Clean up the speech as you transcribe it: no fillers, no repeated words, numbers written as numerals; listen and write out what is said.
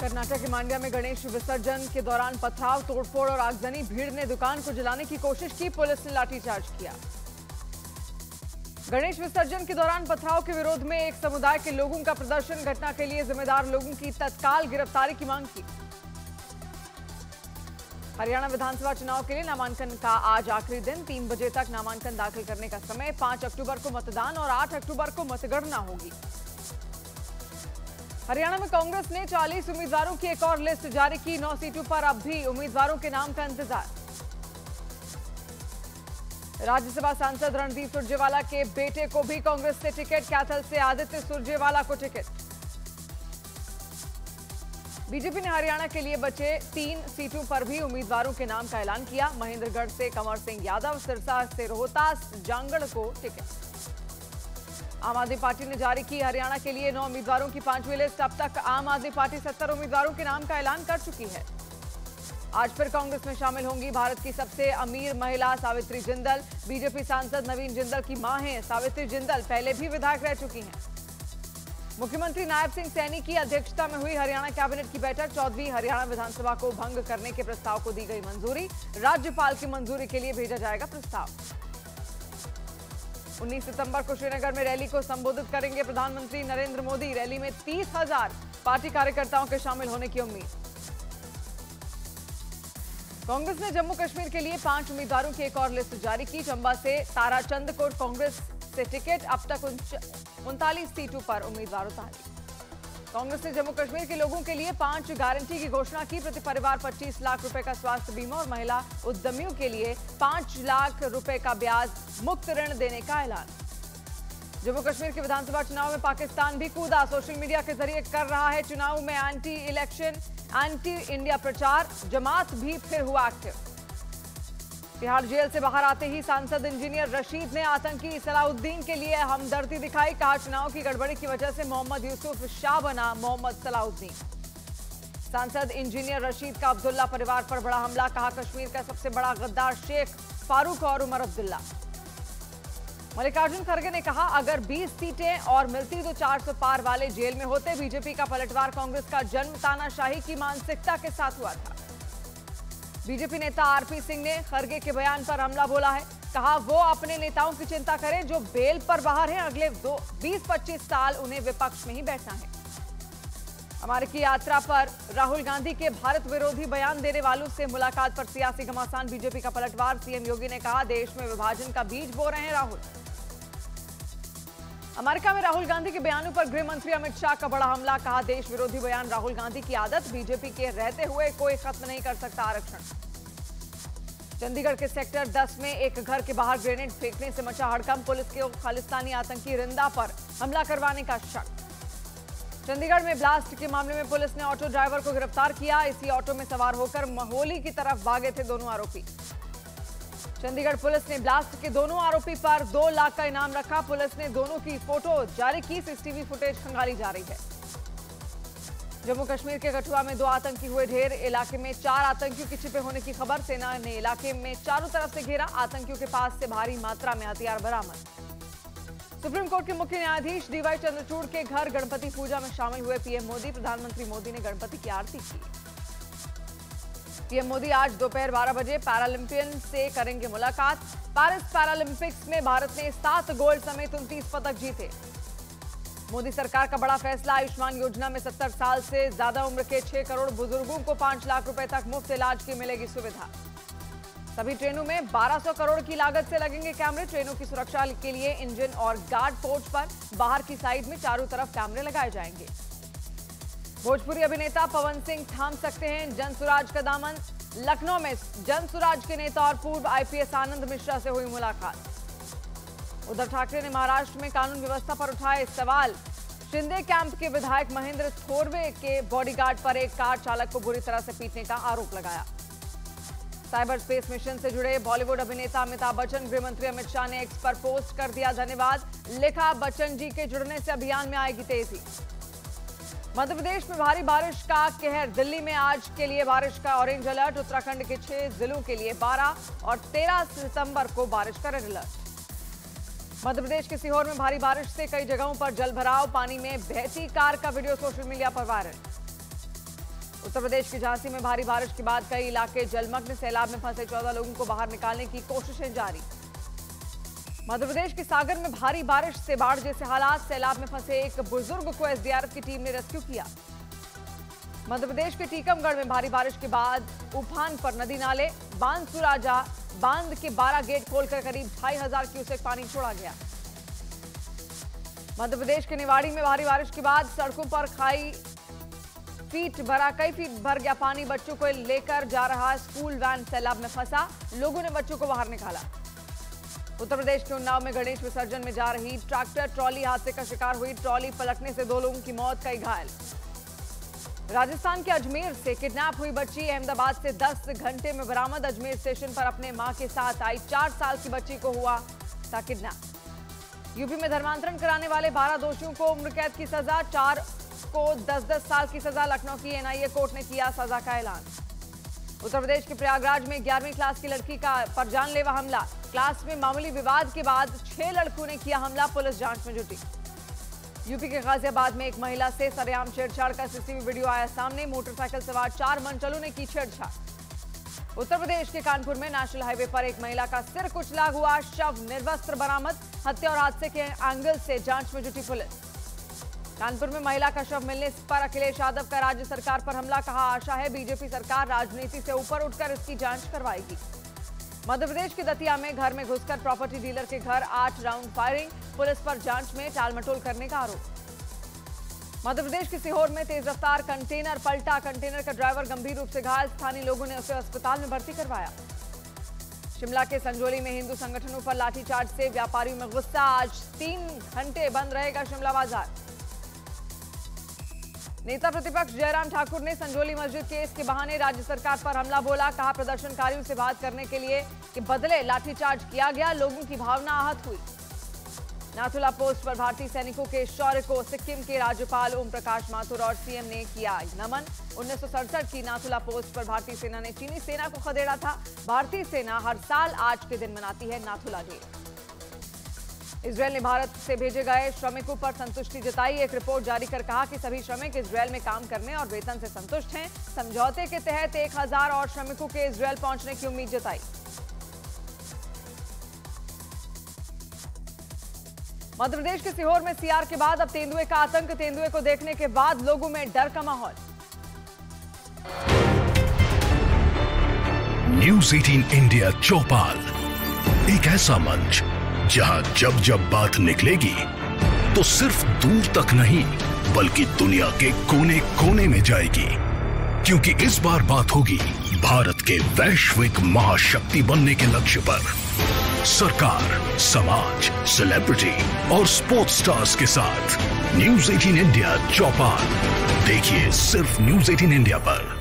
कर्नाटक के मांड्या में गणेश विसर्जन के दौरान पथराव, तोड़फोड़ और आगजनी। भीड़ ने दुकान को जलाने की कोशिश की, पुलिस ने लाठीचार्ज किया। गणेश विसर्जन के दौरान पथराव के विरोध में एक समुदाय के लोगों का प्रदर्शन। घटना के लिए जिम्मेदार लोगों की तत्काल गिरफ्तारी की मांग की। हरियाणा विधानसभा चुनाव के लिए नामांकन का आज आखिरी दिन। 3 बजे तक नामांकन दाखिल करने का समय। 5 अक्टूबर को मतदान और 8 अक्टूबर को मतगणना होगी। हरियाणा में कांग्रेस ने 40 उम्मीदवारों की एक और लिस्ट जारी की। 9 सीटों पर अब भी उम्मीदवारों के नाम का इंतजार। राज्यसभा सांसद रणदीप सुरजेवाला के बेटे को भी कांग्रेस से टिकट। कैथल से आदित्य सुरजेवाला को टिकट। बीजेपी ने हरियाणा के लिए बचे 3 सीटों पर भी उम्मीदवारों के नाम का ऐलान किया। महेंद्रगढ़ से कंवर सिंह यादव, सिरसा से रोहतास जांगड़ को टिकट। आम आदमी पार्टी ने जारी की हरियाणा के लिए 9 उम्मीदवारों की 5वीं लिस्ट। अब तक आम आदमी पार्टी 70 उम्मीदवारों के नाम का ऐलान कर चुकी है। आज फिर कांग्रेस में शामिल होंगी भारत की सबसे अमीर महिला सावित्री जिंदल। बीजेपी सांसद नवीन जिंदल की मां हैं सावित्री जिंदल, पहले भी विधायक रह चुकी हैं। मुख्यमंत्री नायब सिंह सैनी की अध्यक्षता में हुई हरियाणा कैबिनेट की बैठक। 14वीं हरियाणा विधानसभा को भंग करने के प्रस्ताव को दी गई मंजूरी। राज्यपाल की मंजूरी के लिए भेजा जाएगा प्रस्ताव। 19 सितंबर को श्रीनगर में रैली को संबोधित करेंगे प्रधानमंत्री नरेंद्र मोदी। रैली में 30,000 पार्टी कार्यकर्ताओं के शामिल होने की उम्मीद। कांग्रेस ने जम्मू कश्मीर के लिए 5 उम्मीदवारों की एक और लिस्ट जारी की। चंबा से ताराचंद को कांग्रेस से टिकट। अब तक 39 सीटों पर उम्मीदवार उतारे। कांग्रेस ने जम्मू कश्मीर के लोगों के लिए 5 गारंटी की घोषणा की। प्रति परिवार 25 लाख रुपए का स्वास्थ्य बीमा और महिला उद्यमियों के लिए 5 लाख रुपए का ब्याज मुक्त ऋण देने का ऐलान। जम्मू कश्मीर के विधानसभा चुनाव में पाकिस्तान भी कूदा। सोशल मीडिया के जरिए कर रहा है चुनाव में एंटी इलेक्शन, एंटी इंडिया प्रचार। जमात भी फिर हुआ एक्टिव। तिहाड़ जेल से बाहर आते ही सांसद इंजीनियर रशीद ने आतंकी सलाउद्दीन के लिए हमदर्दी दिखाई। कहा, चुनाव की गड़बड़ी की वजह से मोहम्मद यूसुफ शाह बना मोहम्मद सलाउद्दीन। सांसद इंजीनियर रशीद का अब्दुल्ला परिवार पर बड़ा हमला। कहा, कश्मीर का सबसे बड़ा गद्दार शेख फारूक और उमर अब्दुल्ला। मल्लिकार्जुन खड़गे ने कहा, अगर 20 सीटें और मिलती तो 400 पार वाले जेल में होते। बीजेपी का पलटवार कांग्रेस का जन्म तानाशाही की मानसिकता के साथ हुआ था। बीजेपी नेता आरपी सिंह ने खड़गे के बयान पर हमला बोला है। कहा, वो अपने नेताओं की चिंता करें जो बेल पर बाहर हैं। अगले 20-25 साल उन्हें विपक्ष में ही बैठना है। अमेरिकी यात्रा पर राहुल गांधी के भारत विरोधी बयान देने वालों से मुलाकात पर सियासी घमासान। बीजेपी का पलटवार। सीएम योगी ने कहा, देश में विभाजन का बीज बो रहे हैं राहुल। अमेरिका में राहुल गांधी के बयानों पर गृह मंत्री अमित शाह का बड़ा हमला। कहा, देश विरोधी बयान राहुल गांधी की आदत। बीजेपी के रहते हुए कोई खत्म नहीं कर सकता आरक्षण। चंडीगढ़ के सेक्टर 10 में एक घर के बाहर ग्रेनेड फेंकने से मचा हड़कंप। पुलिस के खालिस्तानी आतंकी रिंदा पर हमला करवाने का शक। चंडीगढ़ में ब्लास्ट के मामले में पुलिस ने ऑटो ड्राइवर को गिरफ्तार किया। इसी ऑटो में सवार होकर महोली की तरफ भागे थे दोनों आरोपी। चंडीगढ़ पुलिस ने ब्लास्ट के दोनों आरोपी पर 2 लाख का इनाम रखा। पुलिस ने दोनों की फोटो जारी की। सीसीटीवी फुटेज खंगाली जा रही है। जम्मू कश्मीर के कठुआ में 2 आतंकी हुए ढेर। इलाके में 4 आतंकियों के छिपे होने की खबर। सेना ने इलाके में चारों तरफ से घेरा। आतंकियों के पास से भारी मात्रा में हथियार बरामद। सुप्रीम कोर्ट के मुख्य न्यायाधीश डीवाई चंद्रचूड़ के घर गणपति पूजा में शामिल हुए पीएम मोदी। प्रधानमंत्री मोदी ने गणपति की आरती की। पीएम मोदी आज दोपहर 12 बजे पैरालंपियन से करेंगे मुलाकात। पेरिस पैरालंपिक्स में भारत ने 7 गोल्ड समेत 29 पदक जीते। मोदी सरकार का बड़ा फैसला। आयुष्मान योजना में 70 साल से ज्यादा उम्र के 6 करोड़ बुजुर्गों को 5 लाख रुपए तक मुफ्त इलाज की मिलेगी सुविधा। सभी ट्रेनों में 1200 करोड़ की लागत से लगेंगे कैमरे। ट्रेनों की सुरक्षा के लिए इंजन और गार्ड पोर्च पर बाहर की साइड में चारों तरफ कैमरे लगाए जाएंगे। भोजपुरी अभिनेता पवन सिंह थाम सकते हैं जनसुराज का दामन। लखनऊ में जनसुराज के नेता और पूर्व आईपीएस आनंद मिश्रा से हुई मुलाकात। उद्धव ठाकरे ने महाराष्ट्र में कानून व्यवस्था पर उठाए सवाल। शिंदे कैंप के विधायक महेंद्र थोरवे के बॉडीगार्ड पर एक कार चालक को बुरी तरह से पीटने का आरोप लगाया। साइबर स्पेस मिशन से जुड़े बॉलीवुड अभिनेता अमिताभ बच्चन। गृह मंत्री अमित शाह ने एक्स पर पोस्ट कर दिया धन्यवाद। लिखा, बच्चन जी के जुड़ने से अभियान में आएगी तेजी। मध्य प्रदेश में भारी बारिश का कहर। दिल्ली में आज के लिए बारिश का ऑरेंज अलर्ट। उत्तराखंड के 6 जिलों के लिए 12 और 13 सितंबर को बारिश का रेड अलर्ट। मध्य प्रदेश के सीहोर में भारी बारिश से कई जगहों पर जलभराव। पानी में बहती कार का वीडियो सोशल मीडिया पर वायरल। उत्तर प्रदेश के झांसी में भारी बारिश के बाद कई इलाके जलमग्न, सैलाब में फंसे 14 लोगों को बाहर निकालने की कोशिशें जारी। मध्य प्रदेश के सागर में भारी बारिश से बाढ़ जैसे हालात, सैलाब में फंसे एक बुजुर्ग को एसडीआरएफ की टीम ने रेस्क्यू किया। मध्य प्रदेश के टीकमगढ़ में भारी बारिश के बाद उफान पर नदी नाले, बांसुराजा बांध के 12 गेट खोलकर करीब 2500 क्यूसेक पानी छोड़ा गया। मध्य प्रदेश के निवाड़ी में भारी बारिश के बाद सड़कों पर कई फीट भर गया पानी। बच्चों को लेकर जा रहा स्कूल वैन सैलाब में फंसा, लोगों ने बच्चों को बाहर निकाला। उत्तर प्रदेश के उन्नाव में गणेश विसर्जन में जा रही ट्रैक्टर ट्रॉली हादसे का शिकार हुई। ट्रॉली पलटने से 2 लोगों की मौत, कई घायल। राजस्थान के अजमेर से किडनैप हुई बच्ची अहमदाबाद से 10 घंटे में बरामद। अजमेर स्टेशन पर अपने मां के साथ आई 4 साल की बच्ची को हुआ था किडनैप। यूपी में धर्मांतरण कराने वाले 12 दोषियों को उम्र कैद की सजा, 4 को 10-10 साल की सजा। लखनऊ की एनआईए कोर्ट ने किया सजा का ऐलान। उत्तर प्रदेश के प्रयागराज में 11वीं क्लास की लड़की पर जानलेवा हमला। क्लास में मामूली विवाद के बाद 6 लड़कों ने किया हमला, पुलिस जांच में जुटी। यूपी के गाजियाबाद में एक महिला से सरेआम छेड़छाड़ का सीसीटीवी वीडियो आया सामने। मोटरसाइकिल सवार 4 मनचलों ने की छेड़छाड़। उत्तर प्रदेश के कानपुर में नेशनल हाईवे पर एक महिला का सिर कुचला हुआ, शव निर्वस्त्र बरामद। हत्या और हादसे के एंगल से जांच में जुटी पुलिस। कानपुर में महिला का शव मिलने पर अखिलेश यादव का राज्य सरकार पर हमला, कहा आशा है बीजेपी सरकार राजनीति से ऊपर उठकर इसकी जांच करवाएगी। मध्य प्रदेश के दतिया में घर में घुसकर प्रॉपर्टी डीलर के घर 8 राउंड फायरिंग, पुलिस पर जांच में टालमटोल करने का आरोप। मध्य प्रदेश के सीहोर में तेज रफ्तार कंटेनर पलटा, कंटेनर का ड्राइवर गंभीर रूप से घायल, स्थानीय लोगों ने उसे अस्पताल में भर्ती करवाया। शिमला के संजौली में हिंदू संगठनों पर लाठीचार्ज से व्यापारियों में गुस्सा, आज 3 घंटे बंद रहेगा शिमला बाजार। नेता प्रतिपक्ष जयराम ठाकुर ने संजौली मस्जिद केस के बहाने राज्य सरकार पर हमला बोला, कहा प्रदर्शनकारियों से बात करने के लिए कि बदले लाठीचार्ज किया गया, लोगों की भावना आहत हुई। नाथुला पोस्ट पर भारतीय सैनिकों के शौर्य को सिक्किम के राज्यपाल ओम प्रकाश माथुर और सीएम ने किया नमन। 1967 की नाथुला पोस्ट पर भारतीय सेना ने चीनी सेना को खदेड़ा था। भारतीय सेना हर साल आज के दिन मनाती है नाथुला डे। इजरायल ने भारत से भेजे गए श्रमिकों पर संतुष्टि जताई। एक रिपोर्ट जारी कर कहा कि सभी श्रमिक इजरायल में काम करने और वेतन से संतुष्ट हैं। समझौते के तहत 1000 और श्रमिकों के इजरायल पहुंचने की उम्मीद जताई। मध्य प्रदेश के सीहोर में सीआर के बाद अब तेंदुए का आतंक। तेंदुए को देखने के बाद लोगों में डर का माहौल। न्यूज़ 18 इंडिया चौपाल, एक ऐसा मंच जहां जब जब बात निकलेगी तो सिर्फ दूर तक नहीं बल्कि दुनिया के कोने कोने में जाएगी, क्योंकि इस बार बात होगी भारत के वैश्विक महाशक्ति बनने के लक्ष्य पर। सरकार, समाज, सेलिब्रिटी और स्पोर्ट्स स्टार्स के साथ न्यूज़ 18 इंडिया चौपाल देखिए सिर्फ न्यूज़ 18 इंडिया पर।